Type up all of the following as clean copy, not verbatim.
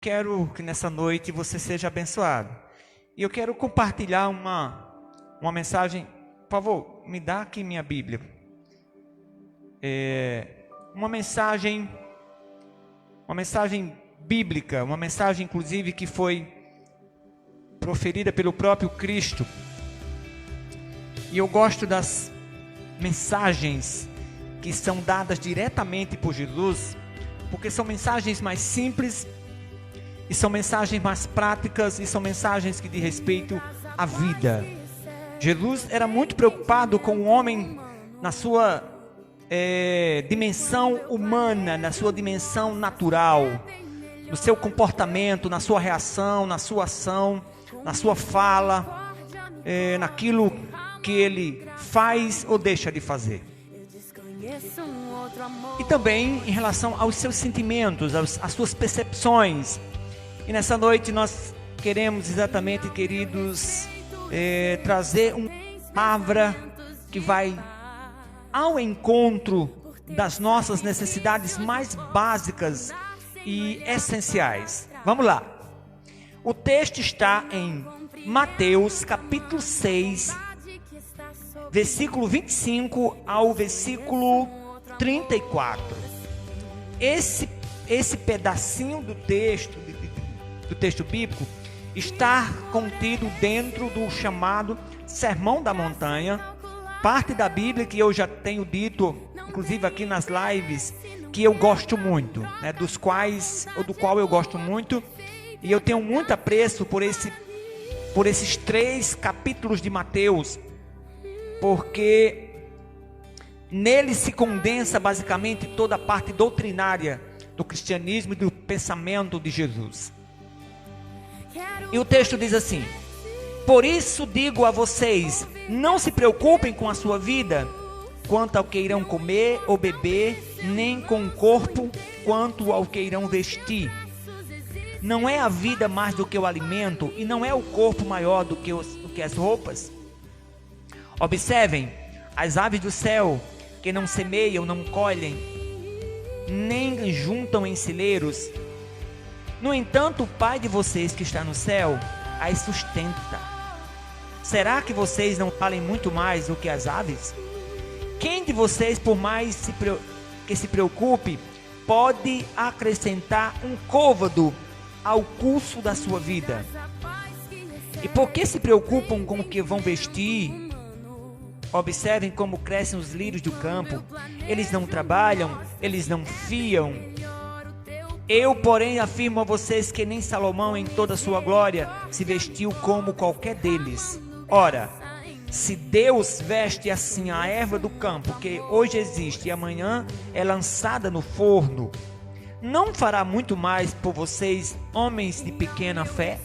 Quero que nessa noite você seja abençoado. E eu quero compartilhar uma mensagem. Por favor, me dá aqui minha Bíblia. Uma mensagem bíblica, uma mensagem inclusive que foi proferida pelo próprio Cristo. E eu gosto das mensagens que são dadas diretamente por Jesus, porque são mensagens mais simples, e são mensagens mais práticas, e são mensagens que dizem respeito à vida. Jesus era muito preocupado com o homem na sua dimensão humana, na sua dimensão natural, no seu comportamento, na sua reação, na sua ação, na sua fala, naquilo que ele faz ou deixa de fazer. E também em relação aos seus sentimentos, às suas percepções. E nessa noite nós queremos exatamente, queridos, trazer uma palavra que vai ao encontro das nossas necessidades mais básicas e essenciais. Vamos lá. O texto está em Mateus capítulo 6, versículo 25 ao versículo 34. Esse pedacinho do texto bíblico está contido dentro do chamado Sermão da Montanha, parte da Bíblia que eu já tenho dito, inclusive aqui nas lives, que eu gosto muito, né, do qual eu gosto muito, e eu tenho muito apreço por esses 3 capítulos de Mateus, porque nele se condensa basicamente toda a parte doutrinária do cristianismo e do pensamento de Jesus. E o texto diz assim: por isso digo a vocês, não se preocupem com a sua vida, quanto ao que irão comer ou beber, nem com o corpo, quanto ao que irão vestir. Não é a vida mais do que o alimento, e não é o corpo maior do que as roupas? Observem as aves do céu, que não semeiam, não colhem, nem juntam em celeiros. No entanto, o Pai de vocês que está no céu as sustenta. Será que vocês não valem muito mais do que as aves? Quem de vocês, por mais que se preocupe, pode acrescentar um côvado ao curso da sua vida? E por que se preocupam com o que vão vestir? Observem como crescem os lírios do campo. Eles não trabalham, eles não fiam. Eu, porém, afirmo a vocês que nem Salomão, em toda a sua glória, se vestiu como qualquer deles. Ora, se Deus veste assim a erva do campo, que hoje existe e amanhã é lançada no forno, não fará muito mais por vocês, homens de pequena fé?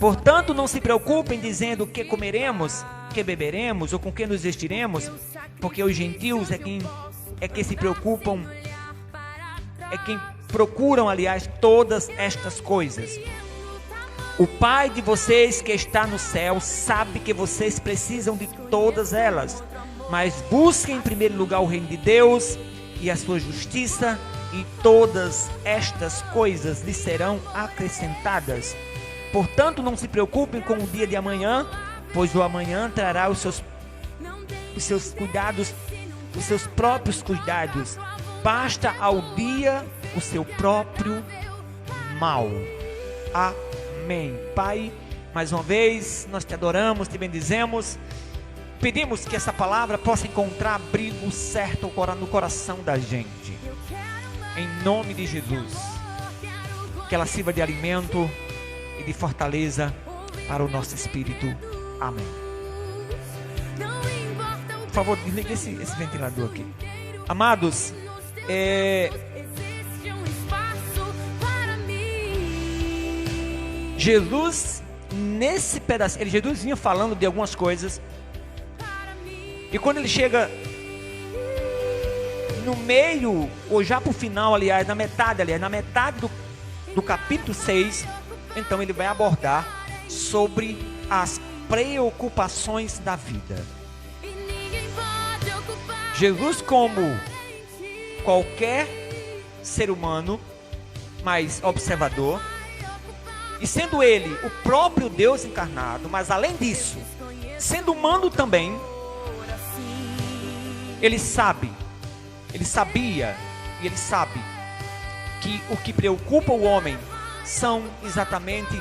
Portanto, não se preocupem dizendo o que comeremos, que beberemos ou com que nos vestiremos, porque os gentios é quem se preocupam, é quem procuram, aliás, todas estas coisas. O Pai de vocês que está no céu sabe que vocês precisam de todas elas, mas busquem em primeiro lugar o reino de Deus e a sua justiça, e todas estas coisas lhes serão acrescentadas. Portanto, não se preocupem com o dia de amanhã, pois o amanhã trará os seus cuidados, os seus próprios cuidados. Basta ao dia o seu próprio mal. Amém. Pai, mais uma vez nós te adoramos, te bendizemos, pedimos que essa palavra possa encontrar abrigo certo no coração da gente, em nome de Jesus, que ela sirva de alimento e de fortaleza para o nosso espírito. Amém. Por favor, desliga esse ventilador aqui. Amados, Jesus, nesse pedacinho, Jesus vinha falando de algumas coisas, e quando ele chega no meio, ou já para o final, na metade do capítulo 6, então ele vai abordar sobre as preocupações da vida. Jesus, como qualquer ser humano, mas observador. E sendo ele o próprio Deus encarnado, mas além disso, sendo humano também, ele sabia e ele sabe que o que preocupa o homem são exatamente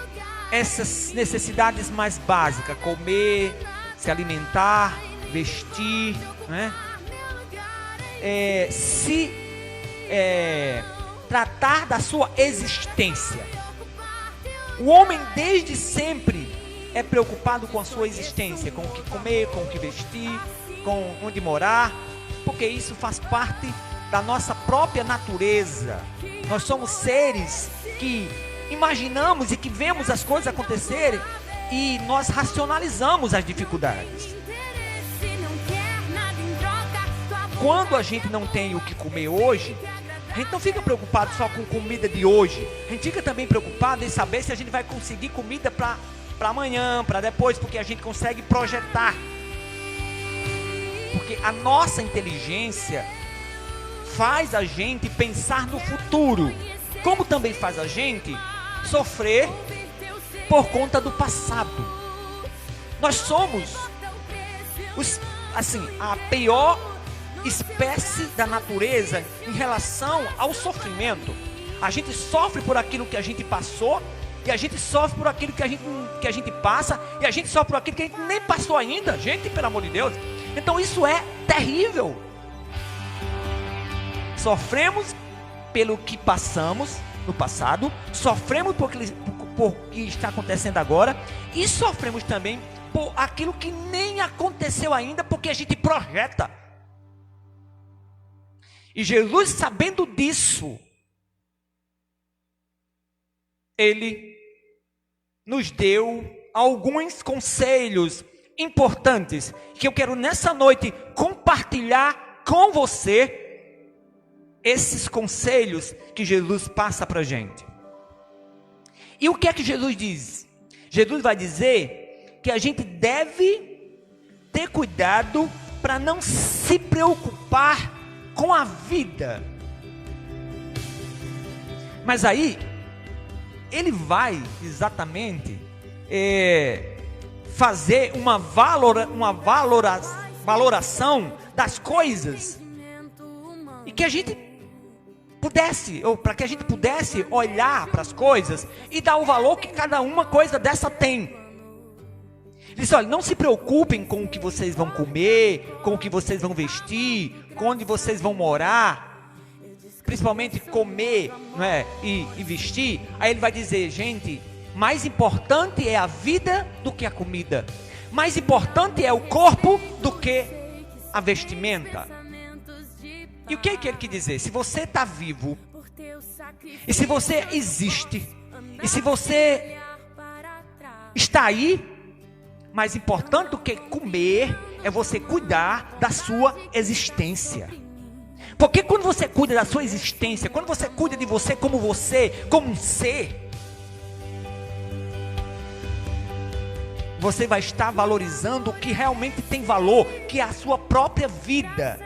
essas necessidades mais básicas: comer, se alimentar, vestir, né? Tratar da sua existência. O homem desde sempre é preocupado com a sua existência, com o que comer, com o que vestir, com onde morar, porque isso faz parte da nossa própria natureza. Nós somos seres que imaginamos e que vemos as coisas acontecerem e nós racionalizamos as dificuldades. Quando a gente não tem o que comer hoje, a gente não fica preocupado só com comida de hoje. A gente fica também preocupado em saber se a gente vai conseguir comida para amanhã, para depois, porque a gente consegue projetar. Porque a nossa inteligência faz a gente pensar no futuro, como também faz a gente sofrer por conta do passado. Nós somos a pior espécie da natureza em relação ao sofrimento. A gente sofre por aquilo que a gente passou, e a gente sofre por aquilo que a gente passa, e a gente sofre por aquilo que a gente nem passou ainda. Gente, pelo amor de Deus. Então isso é terrível. Sofremos pelo que passamos no passado, sofremos por que está acontecendo agora, e sofremos também por aquilo que nem aconteceu ainda, porque a gente projeta. E Jesus, sabendo disso, ele nos deu alguns conselhos importantes que eu quero nessa noite compartilhar com você. Esses conselhos que Jesus passa para a gente. E o que é que Jesus diz? Jesus vai dizer que a gente deve ter cuidado para não se preocupar com a vida. Mas aí ele vai exatamente fazer uma valoração das coisas, e que a gente pudesse, ou para que a gente pudesse olhar para as coisas e dar o valor que cada uma coisa dessa tem. Ele disse: olha, não se preocupem com o que vocês vão comer, com o que vocês vão vestir, com onde vocês vão morar, principalmente comer, não é? E vestir. Aí ele vai dizer: gente, mais importante é a vida do que a comida, mais importante é o corpo do que a vestimenta. E o que ele quer dizer? Se você está vivo, e se você existe, e se você está aí, mais importante do que comer é você cuidar da sua existência. Porque quando você cuida da sua existência, quando você cuida de você, como um ser, você vai estar valorizando o que realmente tem valor, que é a sua própria vida.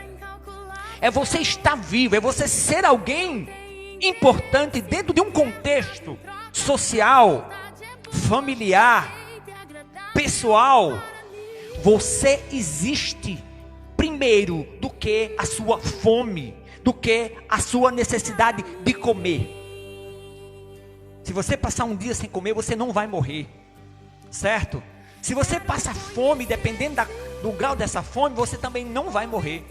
É você estar vivo, é você ser alguém importante dentro de um contexto social, familiar, pessoal. Você existe primeiro do que a sua fome, do que a sua necessidade de comer. Se você passar um dia sem comer, você não vai morrer, certo? Se você passa fome, dependendo do grau dessa fome, você também não vai morrer.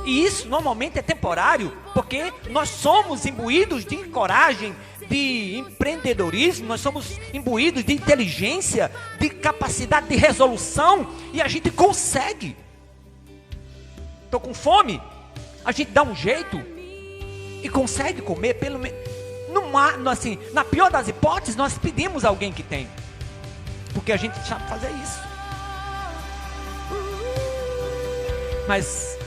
E isso normalmente é temporário, porque nós somos imbuídos de coragem, de empreendedorismo, nós somos imbuídos de inteligência, de capacidade de resolução, e a gente consegue. Estou com fome, a gente dá um jeito e consegue comer, pelo menos, assim, na pior das hipóteses, nós pedimos a alguém que tem, porque a gente sabe fazer isso. Mas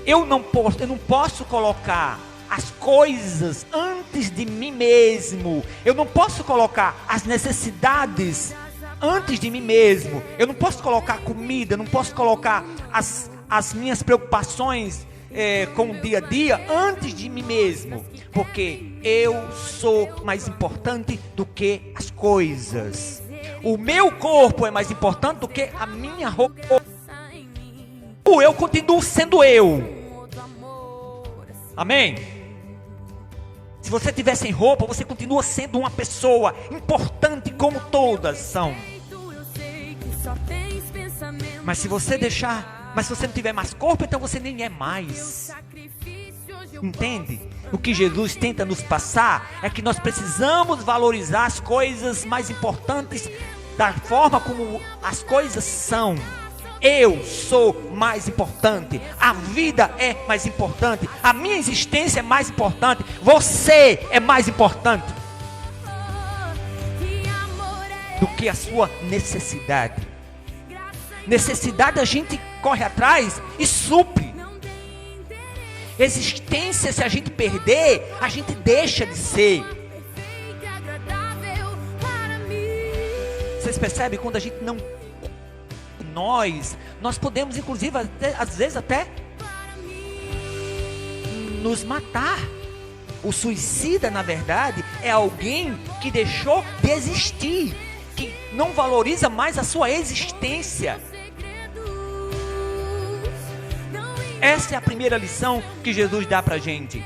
eu não posso colocar as coisas antes de mim mesmo. Eu não posso colocar as necessidades antes de mim mesmo. Eu não posso colocar comida, eu não posso colocar as minhas preocupações com o dia a dia antes de mim mesmo, porque eu sou mais importante do que as coisas. O meu corpo é mais importante do que a minha roupa. Eu continuo sendo eu. Amém? Se você estiver sem roupa, você continua sendo uma pessoa importante como todas são. Mas se você não tiver mais corpo, então você nem é mais. Entende? O que Jesus tenta nos passar é que nós precisamos valorizar as coisas mais importantes da forma como as coisas são. Eu sou mais importante, a vida é mais importante, a minha existência é mais importante, você é mais importante do que a sua necessidade. Necessidade a gente corre atrás e supre. Existência, se a gente perder, a gente deixa de ser. Vocês percebem quando a gente não... Nós podemos inclusive às vezes até nos matar. O suicida, na verdade, é alguém que deixou de existir, que não valoriza mais a sua existência. Essa é a primeira lição que Jesus dá pra gente.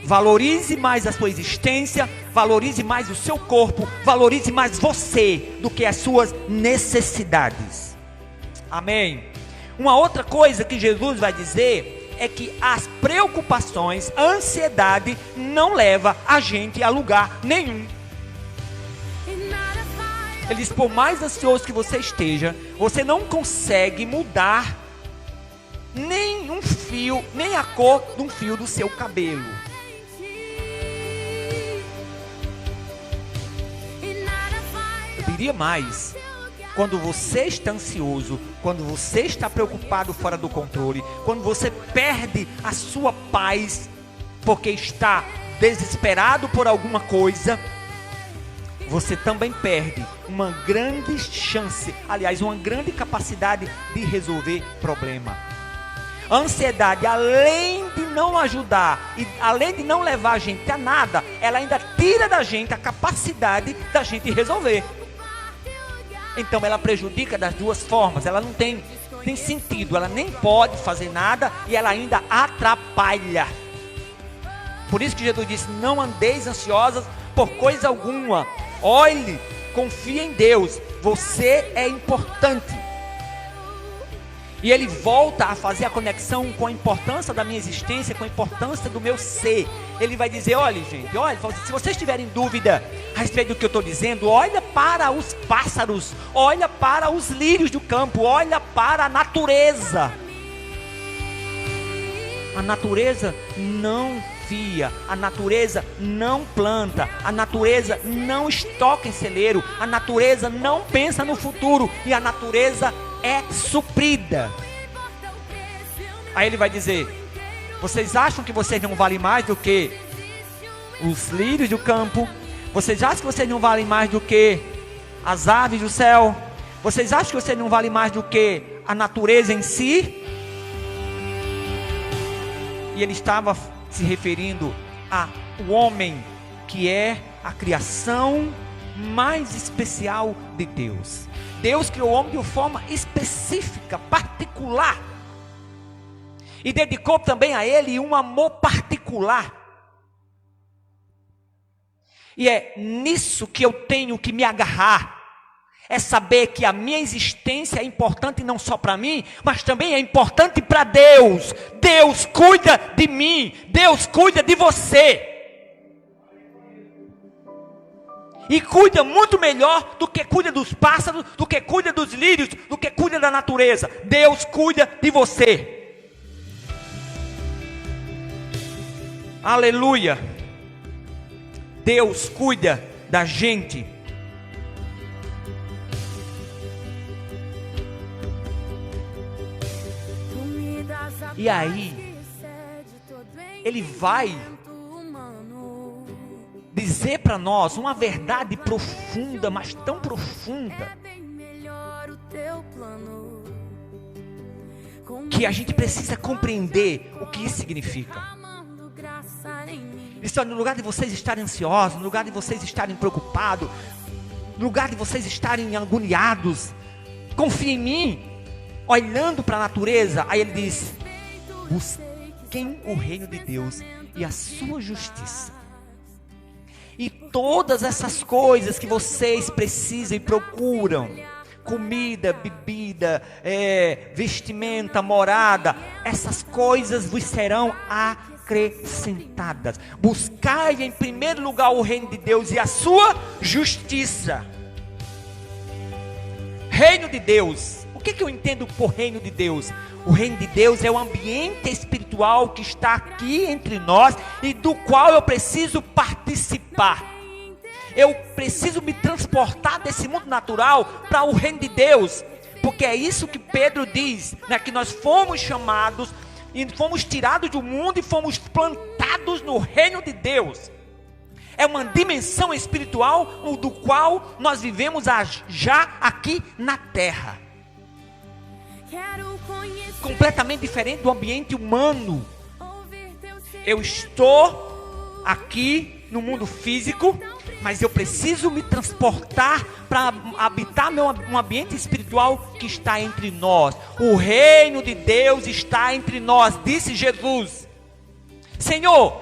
Valorize mais a sua existência, valorize mais o seu corpo, valorize mais você do que as suas necessidades. Amém? Uma outra coisa que Jesus vai dizer é que as preocupações, a ansiedade não leva a gente a lugar nenhum. Ele diz, por mais ansioso que você esteja, você não consegue mudar nem um fio, nem a cor de um fio do seu cabelo. Eu diria mais, quando você está ansioso, quando você está preocupado fora do controle, quando você perde a sua paz, porque está desesperado por alguma coisa, você também perde uma grande chance, aliás, uma grande capacidade de resolver problema. A ansiedade, além de não ajudar e além de não levar a gente a nada, ela ainda tira da gente a capacidade da gente resolver. Então ela prejudica das duas formas. Ela não tem sentido, ela nem pode fazer nada e ela ainda atrapalha. Por isso que Jesus disse, não andeis ansiosas por coisa alguma. Olhe, confie em Deus, você é importante. E ele volta a fazer a conexão com a importância da minha existência, com a importância do meu ser. Ele vai dizer, olha gente, olha, se vocês tiverem dúvida a respeito do que eu estou dizendo, olha para os pássaros, olha para os lírios do campo, olha para a natureza. A natureza não fia, a natureza não planta, a natureza não estoca em celeiro, a natureza não pensa no futuro e a natureza é suprida. Aí ele vai dizer, vocês acham que vocês não valem mais do que os lírios do campo? Vocês acham que vocês não valem mais do que as aves do céu? Vocês acham que vocês não valem mais do que a natureza em si? E ele estava se referindo ao homem, que é a criação mais especial de Deus. Deus criou o homem de uma forma específica, particular, e dedicou também a ele um amor particular. E é nisso que eu tenho que me agarrar, é saber que a minha existência é importante não só para mim, mas também é importante para Deus. Deus cuida de mim, Deus cuida de você. E cuida muito melhor do que cuida dos pássaros, do que cuida dos lírios, do que cuida da natureza. Deus cuida de você. Aleluia. Deus cuida da gente. E aí, ele vai dizer para nós uma verdade profunda, mas tão profunda, que a gente precisa compreender o que isso significa. Isso, no lugar de vocês estarem ansiosos, no lugar de vocês estarem preocupados, no lugar de vocês estarem agoniados, confie em mim, olhando para a natureza. Aí ele diz: busquem o reino de Deus e a sua justiça, e todas essas coisas que vocês precisam e procuram, comida, bebida, vestimenta, morada, essas coisas vos serão acrescentadas. Buscai em primeiro lugar o reino de Deus e a sua justiça. Reino de Deus. O que eu entendo por reino de Deus? O reino de Deus é o ambiente espiritual que está aqui entre nós e do qual eu preciso participar. Eu preciso me transportar desse mundo natural para o reino de Deus, porque é isso que Pedro diz, né? Que nós fomos chamados e fomos tirados do mundo e fomos plantados no reino de Deus. É uma dimensão espiritual do qual nós vivemos já aqui na terra. Completamente diferente do ambiente humano. Eu estou aqui no mundo físico, mas eu preciso me transportar para habitar um ambiente espiritual que está entre nós. O reino de Deus está entre nós, disse Jesus. Senhor,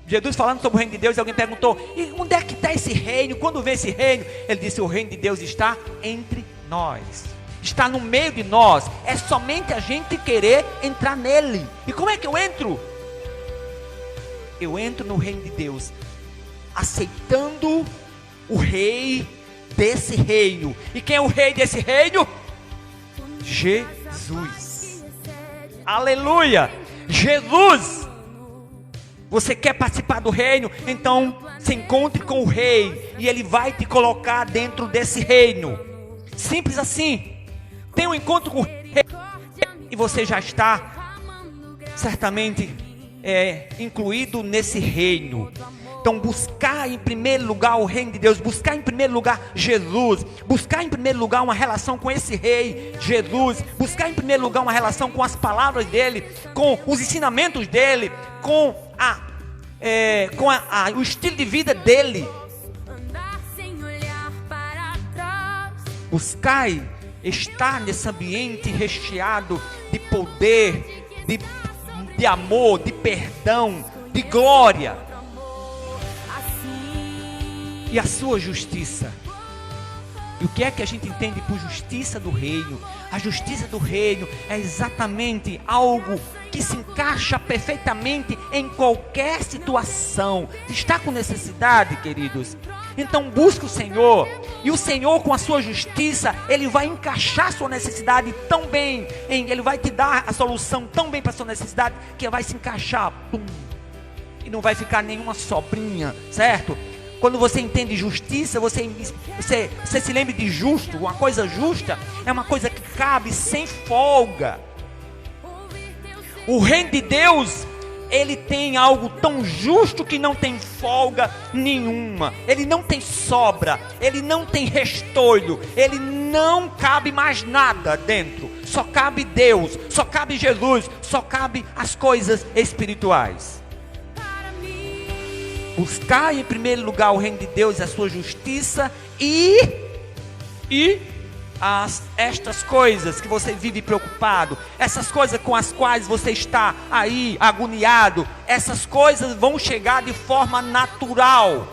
Jesus falando sobre o reino de Deus, alguém perguntou: e onde é que está esse reino? Quando vem esse reino? Ele disse: o reino de Deus está entre nós, está no meio de nós. É somente a gente querer entrar nele. E como é que eu entro? Eu entro no reino de Deus aceitando o rei desse reino. E quem é o rei desse reino? Jesus. Aleluia! Jesus. Você quer participar do reino? Então se encontre com o rei e ele vai te colocar dentro desse reino. Simples assim. Tem um encontro com o rei e você já está certamente incluído nesse reino. Então buscar em primeiro lugar o reino de Deus, buscar em primeiro lugar Jesus, buscar em primeiro lugar uma relação com esse rei Jesus, buscar em primeiro lugar uma relação com as palavras dele, com os ensinamentos dele, com o estilo de vida dele. Buscai estar nesse ambiente recheado de poder, de amor, de perdão, de glória e a sua justiça. E o que é que a gente entende por justiça do reino? A justiça do reino é exatamente algo que se encaixa perfeitamente em qualquer situação. Está com necessidade, queridos? Então busque o Senhor, e o Senhor com a sua justiça, Ele vai encaixar a sua necessidade tão bem, Ele vai te dar a solução tão bem para a sua necessidade, que vai se encaixar, pum, e não vai ficar nenhuma sobrinha, certo? Quando você entende justiça, você se lembre de justo. Uma coisa justa é uma coisa que cabe sem folga. O reino de Deus, ele tem algo tão justo que não tem folga nenhuma. Ele não tem sobra, ele não tem restolho, ele não cabe mais nada dentro. Só cabe Deus, só cabe Jesus, só cabe as coisas espirituais. Buscar em primeiro lugar o reino de Deus e a sua justiça, estas coisas que você vive preocupado, essas coisas com as quais você está aí agoniado, essas coisas vão chegar de forma natural.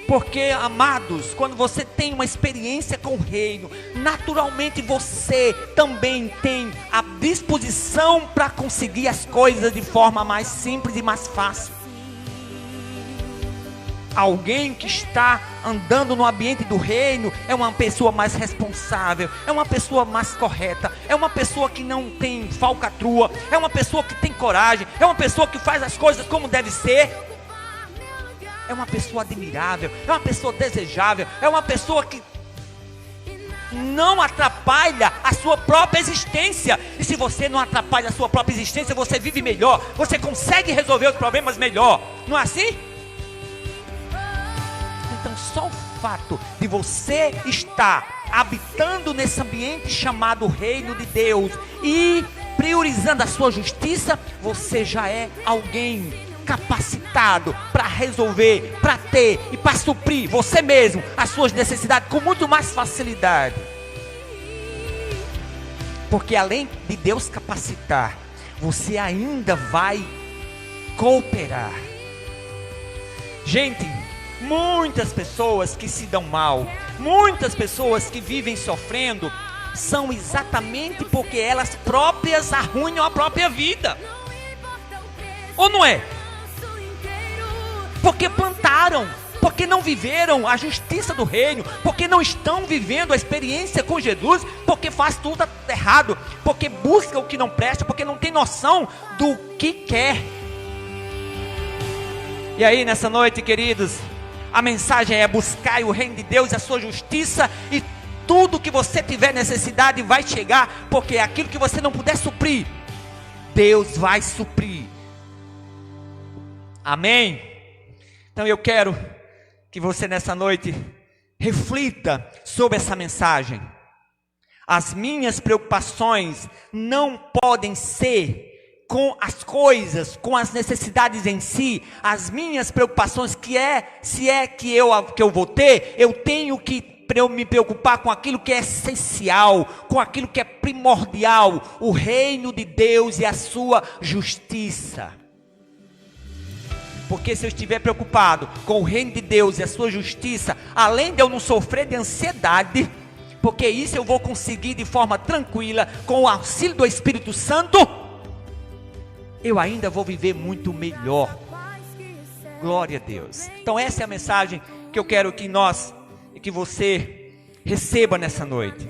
Porque, amados, quando você tem uma experiência com o reino, naturalmente você também tem a disposição para conseguir as coisas de forma mais simples e mais fácil. Alguém que está andando no ambiente do reino é uma pessoa mais responsável, é uma pessoa mais correta, é uma pessoa que não tem falcatrua, é uma pessoa que tem coragem, é uma pessoa que faz as coisas como deve ser, é uma pessoa admirável, é uma pessoa desejável, é uma pessoa que não atrapalha a sua própria existência. E se você não atrapalha a sua própria existência, você vive melhor, você consegue resolver os problemas melhor, não é assim? Então só o fato de você estar habitando nesse ambiente chamado Reino de Deus e priorizando a sua justiça, você já é alguém capacitado para resolver, para ter e para suprir você mesmo as suas necessidades com muito mais facilidade. Porque além de Deus capacitar, você ainda vai cooperar. Gente, muitas pessoas que se dão mal, muitas pessoas que vivem sofrendo, são exatamente porque elas próprias arruinam a própria vida. Ou não é? Porque plantaram, porque não viveram a justiça do reino, porque não estão vivendo a experiência com Jesus, porque faz tudo errado, porque busca o que não presta, porque não tem noção do que quer. E aí nessa noite, queridos, a mensagem é: buscai o reino de Deus e a sua justiça, e tudo que você tiver necessidade vai chegar, porque aquilo que você não puder suprir, Deus vai suprir. Amém? Então eu quero que você nessa noite reflita sobre essa mensagem. As minhas preocupações não podem ser com as coisas, com as necessidades em si. As minhas preocupações, se é que eu vou ter, eu tenho que me preocupar com aquilo que é essencial, com aquilo que é primordial, o reino de Deus e a sua justiça. Porque se eu estiver preocupado com o reino de Deus e a sua justiça, além de eu não sofrer de ansiedade, porque isso eu vou conseguir de forma tranquila, com o auxílio do Espírito Santo, eu ainda vou viver muito melhor. Glória a Deus. Então essa é a mensagem que eu quero que você receba nessa noite.